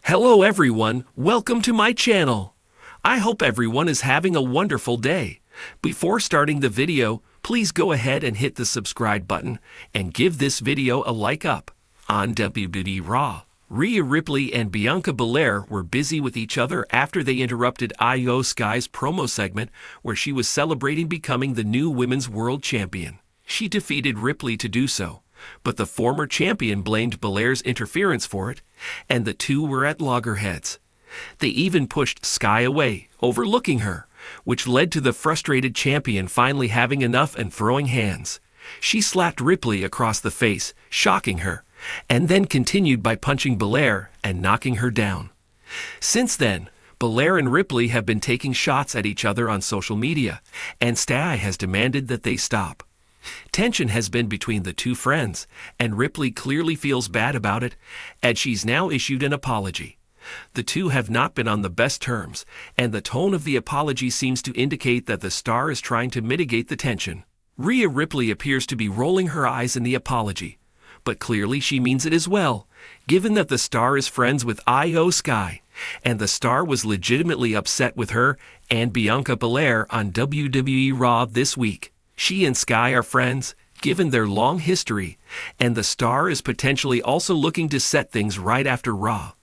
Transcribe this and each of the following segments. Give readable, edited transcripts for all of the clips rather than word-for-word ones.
Hello everyone, welcome to my channel. I hope everyone is having a wonderful day. Before starting the video, please go ahead and hit the subscribe button and give this video a like up. On WWE Raw, Rhea Ripley and Bianca Belair were busy with each other after they interrupted Io Sky's promo segment where she was celebrating becoming the new Women's World Champion. She defeated Ripley to do so, but the former champion blamed Belair's interference for it, and the two were at loggerheads. They even pushed Sky away, overlooking her, which led to the frustrated champion finally having enough and throwing hands. She slapped Ripley across the face, shocking her, and then continued by punching Belair and knocking her down. Since then, Belair and Ripley have been taking shots at each other on social media, and Sky has demanded that they stop. Tension has been between the two friends, and Ripley clearly feels bad about it, and she's now issued an apology. The two have not been on the best terms, and the tone of the apology seems to indicate that the star is trying to mitigate the tension. Rhea Ripley appears to be rolling her eyes in the apology, but clearly she means it as well, given that the star is friends with Io Sky, and the star was legitimately upset with her and Bianca Belair on WWE Raw this week. She and Sky are friends, given their long history, and the star is potentially also looking to set things right after Raw.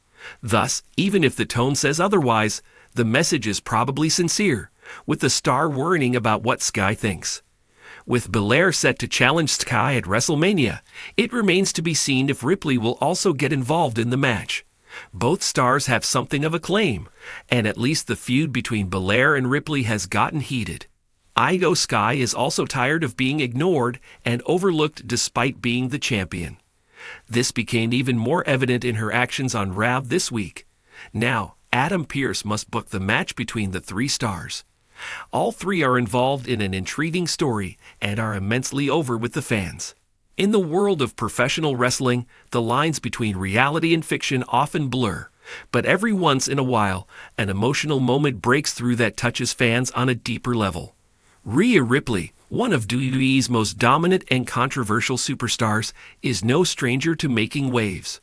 Thus, even if the tone says otherwise, the message is probably sincere, with the star worrying about what Sky thinks. With Belair set to challenge Sky at WrestleMania, it remains to be seen if Ripley will also get involved in the match. Both stars have something of a claim, and at least the feud between Belair and Ripley has gotten heated. Io Sky is also tired of being ignored and overlooked despite being the champion. This became even more evident in her actions on Raw this week. Now, Adam Pearce must book the match between the three stars. All three are involved in an intriguing story and are immensely over with the fans. In the world of professional wrestling, the lines between reality and fiction often blur, but every once in a while, an emotional moment breaks through that touches fans on a deeper level. Rhea Ripley, one of WWE's most dominant and controversial superstars, is no stranger to making waves.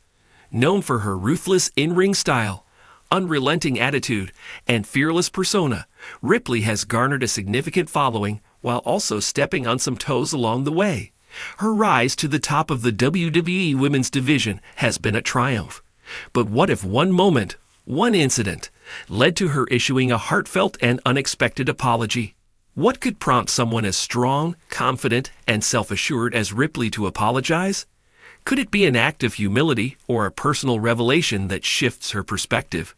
Known for her ruthless in-ring style, unrelenting attitude, and fearless persona, Ripley has garnered a significant following while also stepping on some toes along the way. Her rise to the top of the WWE Women's Division has been a triumph. But what if one moment, one incident, led to her issuing a heartfelt and unexpected apology? What could prompt someone as strong, confident, and self-assured as Ripley to apologize? Could it be an act of humility or a personal revelation that shifts her perspective?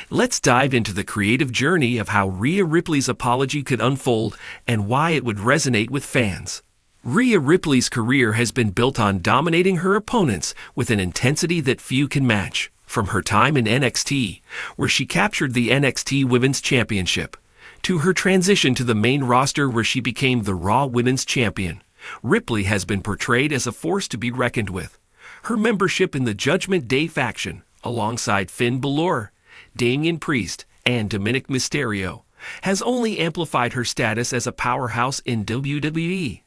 Let's dive into the creative journey of how Rhea Ripley's apology could unfold and why it would resonate with fans. Rhea Ripley's career has been built on dominating her opponents with an intensity that few can match. From her time in NXT, where she captured the NXT Women's Championship, to her transition to the main roster where she became the Raw Women's Champion, Ripley has been portrayed as a force to be reckoned with. Her membership in the Judgment Day faction, alongside Finn Balor, Damian Priest, and Dominic Mysterio, has only amplified her status as a powerhouse in WWE.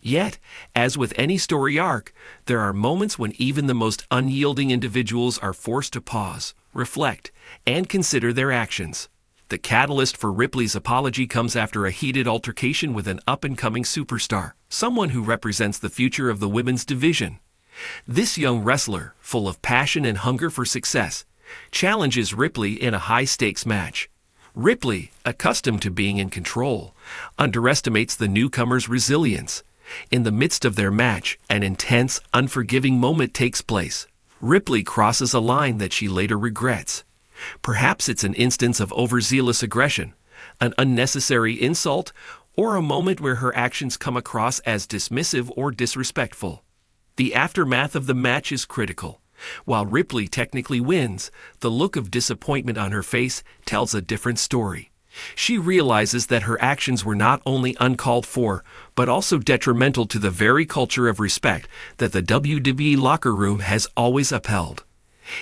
Yet, as with any story arc, there are moments when even the most unyielding individuals are forced to pause, reflect, and consider their actions. The catalyst for Ripley's apology comes after a heated altercation with an up-and-coming superstar, someone who represents the future of the women's division. This young wrestler, full of passion and hunger for success, challenges Ripley in a high-stakes match. Ripley, accustomed to being in control, underestimates the newcomer's resilience. In the midst of their match, an intense, unforgiving moment takes place. Ripley crosses a line that she later regrets. Perhaps it's an instance of overzealous aggression, an unnecessary insult, or a moment where her actions come across as dismissive or disrespectful. The aftermath of the match is critical. While Ripley technically wins, the look of disappointment on her face tells a different story. She realizes that her actions were not only uncalled for, but also detrimental to the very culture of respect that the WWE locker room has always upheld.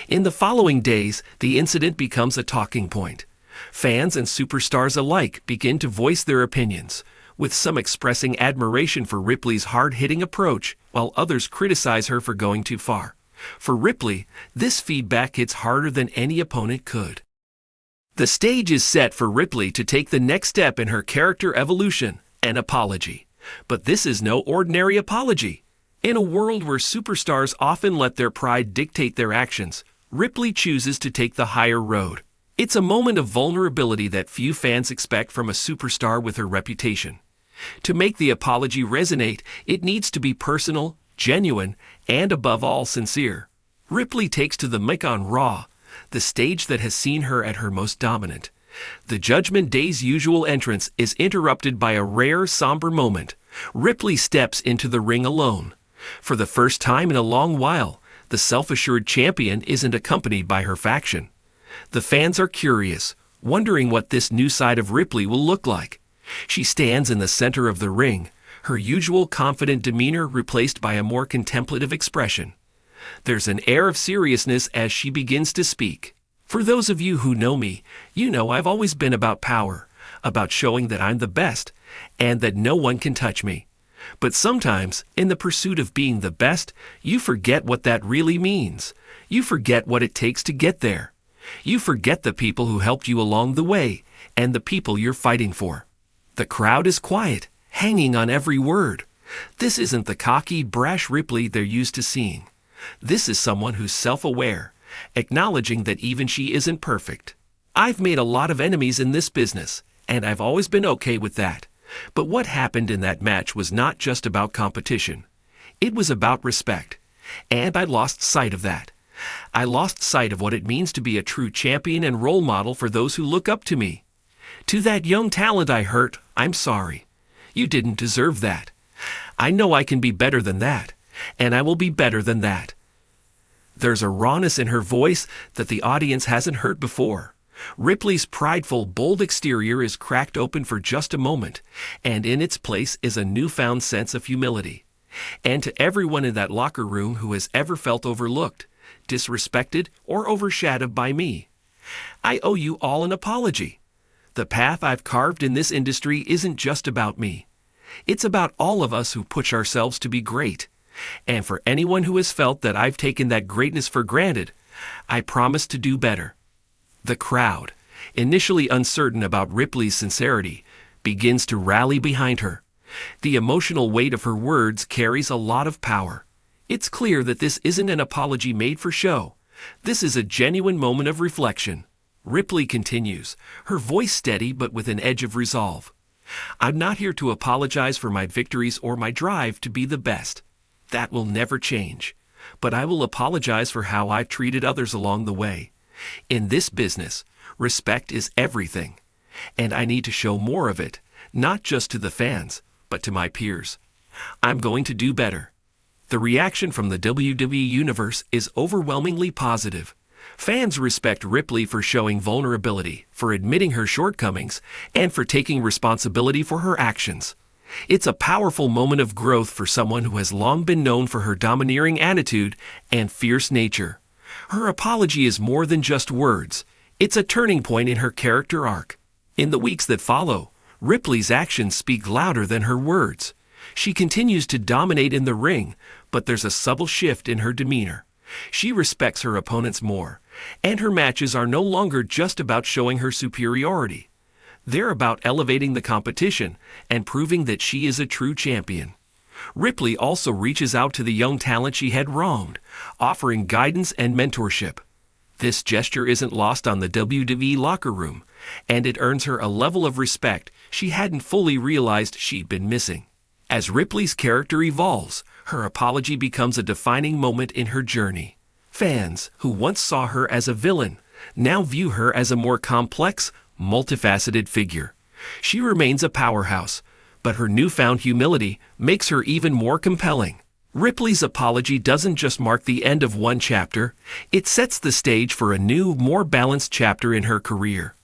In the following days, the incident becomes a talking point. Fans and superstars alike begin to voice their opinions, with some expressing admiration for Ripley's hard-hitting approach, while others criticize her for going too far. For Ripley, this feedback hits harder than any opponent could. The stage is set for Ripley to take the next step in her character evolution, an apology. But this is no ordinary apology. In a world where superstars often let their pride dictate their actions, Ripley chooses to take the higher road. It's a moment of vulnerability that few fans expect from a superstar with her reputation. To make the apology resonate, it needs to be personal, genuine, and above all sincere. Ripley takes to the mic on Raw, the stage that has seen her at her most dominant. The Judgment Day's usual entrance is interrupted by a rare, somber moment. Ripley steps into the ring alone. For the first time in a long while, the self-assured champion isn't accompanied by her faction. The fans are curious, wondering what this new side of Ripley will look like. She stands in the center of the ring, her usual confident demeanor replaced by a more contemplative expression. There's an air of seriousness as she begins to speak. For those of you who know me, you know I've always been about power, about showing that I'm the best, and that no one can touch me. But sometimes, in the pursuit of being the best, you forget what that really means. You forget what it takes to get there. You forget the people who helped you along the way, and the people you're fighting for. The crowd is quiet, hanging on every word. This isn't the cocky, brash Ripley they're used to seeing. This is someone who's self-aware, acknowledging that even she isn't perfect. I've made a lot of enemies in this business, and I've always been okay with that. But what happened in that match was not just about competition. It was about respect, and I lost sight of that. I lost sight of what it means to be a true champion and role model for those who look up to me. To that young talent I hurt, I'm sorry. You didn't deserve that. I know I can be better than that, and I will be better than that. There's a rawness in her voice that the audience hasn't heard before. Ripley's prideful, bold exterior is cracked open for just a moment, and in its place is a newfound sense of humility. And to everyone in that locker room who has ever felt overlooked, disrespected, or overshadowed by me, I owe you all an apology. The path I've carved in this industry isn't just about me. It's about all of us who push ourselves to be great. And for anyone who has felt that I've taken that greatness for granted, I promise to do better. The crowd, initially uncertain about Ripley's sincerity, begins to rally behind her. The emotional weight of her words carries a lot of power. It's clear that this isn't an apology made for show. This is a genuine moment of reflection. Ripley continues, her voice steady but with an edge of resolve. I'm not here to apologize for my victories or my drive to be the best. That will never change. But I will apologize for how I've treated others along the way. In this business, respect is everything. And I need to show more of it, not just to the fans, but to my peers. I'm going to do better. The reaction from the WWE Universe is overwhelmingly positive. Fans respect Ripley for showing vulnerability, for admitting her shortcomings, and for taking responsibility for her actions. It's a powerful moment of growth for someone who has long been known for her domineering attitude and fierce nature. Her apology is more than just words. It's a turning point in her character arc. In the weeks that follow, Ripley's actions speak louder than her words. She continues to dominate in the ring, but there's a subtle shift in her demeanor. She respects her opponents more, and her matches are no longer just about showing her superiority. They're about elevating the competition and proving that she is a true champion. Ripley also reaches out to the young talent she had wronged, offering guidance and mentorship. This gesture isn't lost on the WWE locker room, and it earns her a level of respect she hadn't fully realized she'd been missing. As Ripley's character evolves, her apology becomes a defining moment in her journey. Fans, who once saw her as a villain, now view her as a more complex, multifaceted figure. She remains a powerhouse, but her newfound humility makes her even more compelling. Ripley's apology doesn't just mark the end of one chapter, it sets the stage for a new, more balanced chapter in her career.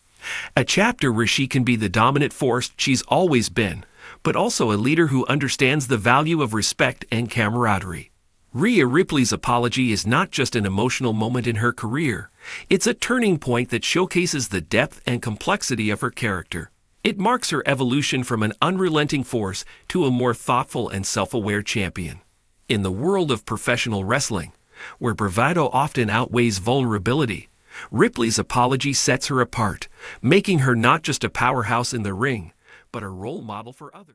A chapter where she can be the dominant force she's always been, but also a leader who understands the value of respect and camaraderie. Rhea Ripley's apology is not just an emotional moment in her career, it's a turning point that showcases the depth and complexity of her character. It marks her evolution from an unrelenting force to a more thoughtful and self-aware champion. In the world of professional wrestling, where bravado often outweighs vulnerability. Ripley's apology sets her apart, making her not just a powerhouse in the ring, but a role model for others.